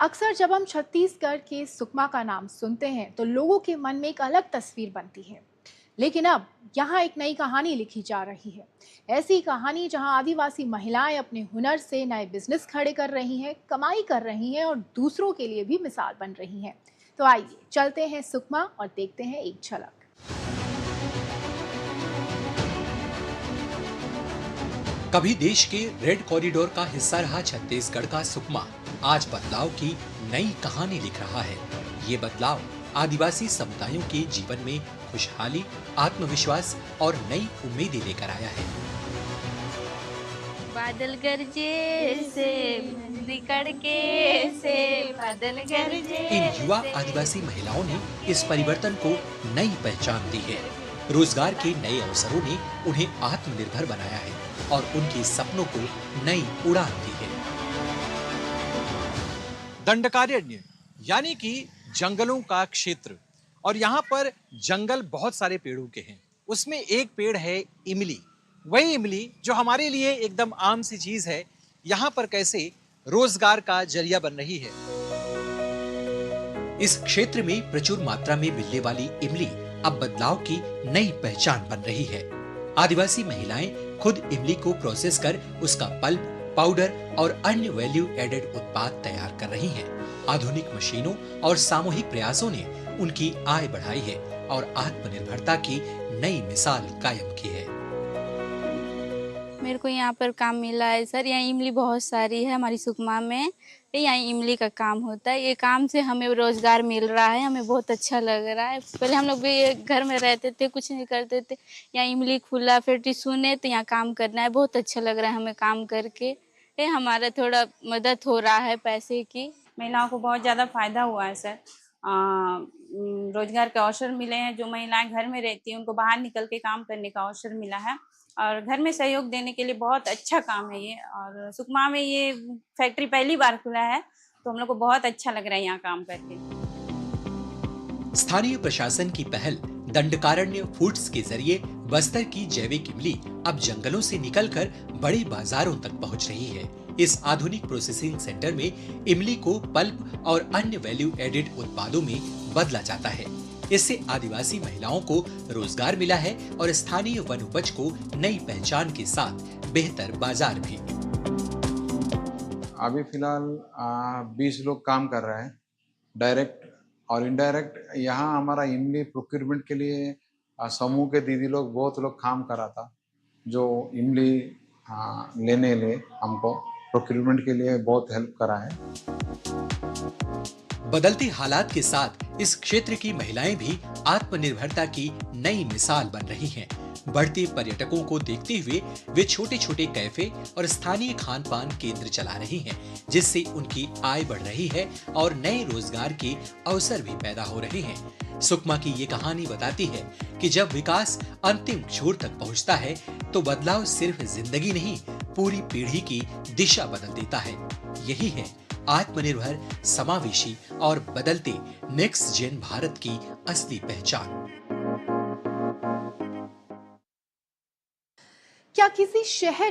अक्सर जब हम छत्तीसगढ़ के सुकमा का नाम सुनते हैं तो लोगों के मन में एक अलग तस्वीर बनती है। लेकिन अब यहाँ एक नई कहानी लिखी जा रही है। ऐसी कहानी जहाँ आदिवासी महिलाएं अपने हुनर से नए बिजनेस खड़े कर रही हैं, कमाई कर रही हैं और दूसरों के लिए भी मिसाल बन रही हैं। तो आइए चलते हैं सुकमा और देखते हैं एक झलक। कभी देश के रेड कॉरिडोर का हिस्सा रहा छत्तीसगढ़ का सुकमा आज बदलाव की नई कहानी लिख रहा है। ये बदलाव आदिवासी समुदायों के जीवन में खुशहाली, आत्मविश्वास और नई उम्मीदें लेकर आया है। बादल गरजे से बिजली कड़के से बादल गरजे। इन युवा से आदिवासी महिलाओं ने इस परिवर्तन को नई पहचान दी है। रोजगार के नए अवसरों ने उन्हें आत्मनिर्भर बनाया है और उनके सपनों को नई उड़ान दी है। दंडकारण्य यानी कि जंगलों का क्षेत्र, और यहाँ पर जंगल बहुत सारे पेड़ों के हैं। उसमें एक पेड़ है इमली। वही इमली जो हमारे लिए एकदम आम सी चीज है, यहाँ पर कैसे रोजगार का जरिया बन रही है। इस क्षेत्र में प्रचुर मात्रा में मिलने वाली इमली अब बदलाव की नई पहचान बन रही है। आदिवासी महिलाएं खुद इमली को प्रोसेस कर उसका पल्प, पाउडर और अन्य वैल्यू एडेड उत्पाद तैयार कर रही हैं। आधुनिक मशीनों और सामूहिक प्रयासों ने उनकी आय बढ़ाई है और आत्मनिर्भरता की नई मिसाल कायम की है। मेरे को यहाँ पर काम मिला है सर। यहाँ इमली बहुत सारी है हमारी सुकमा में। यहाँ इमली का काम होता है। ये काम से हमें रोजगार मिल रहा है, हमें बहुत अच्छा लग रहा है। पहले हम लोग भी घर में रहते थे, कुछ नहीं करते थे। यहाँ इमली खुला फैक्ट्री सुने तो यहाँ काम करना है, बहुत अच्छा लग रहा है हमें काम करके। ये हमारा थोड़ा मदद हो रहा है पैसे की। महिलाओं को बहुत ज़्यादा फायदा हुआ है सर। रोजगार के अवसर मिले हैं। जो महिलाएं घर में रहती हैं उनको बाहर निकल के काम करने का अवसर मिला है और घर में सहयोग देने के लिए बहुत अच्छा काम है ये। और सुकमा में ये फैक्ट्री पहली बार खुला है तो हम लोग को बहुत अच्छा लग रहा है यहाँ काम करके। स्थानीय प्रशासन की पहल दंडकारण्य फूड्स के जरिए बस्तर की जैविक इमली अब जंगलों से निकलकर बड़े बाजारों तक पहुंच रही है। इस आधुनिक प्रोसेसिंग सेंटर में इमली को पल्प और अन्य वैल्यू एडेड उत्पादों में बदला जाता है। इससे आदिवासी महिलाओं को रोजगार मिला है और स्थानीय वन उपज को नई पहचान के साथ बेहतर बाजार भी। अभी फिलहाल 20 लोग काम कर रहे हैं, डायरेक्ट और इनडायरेक्ट। यहाँ हमारा इमली प्रोक्यूरमेंट के लिए समूह के दीदी लोग बहुत लोग काम करा था, जो इमली लेने ले हमको प्रोक्यूरमेंट के लिए बहुत हेल्प करा है। बदलते हालात के साथ इस क्षेत्र की महिलाएं भी आत्मनिर्भरता की नई मिसाल बन रही हैं। बढ़ते पर्यटकों को देखते हुए वे छोटे छोटे कैफे और स्थानीय खान पान केंद्र चला रही हैं, जिससे उनकी आय बढ़ रही है और नए रोजगार के अवसर भी पैदा हो रहे हैं। सुकमा की ये कहानी बताती है कि जब विकास अंतिम छोर तक पहुंचता है तो बदलाव सिर्फ जिंदगी नहीं, पूरी पीढ़ी की दिशा बदल देता है। यही है आत्मनिर्भर, समावेशी और बदलते नेक्स्ट जेन भारत की असली पहचान। क्या किसी शहर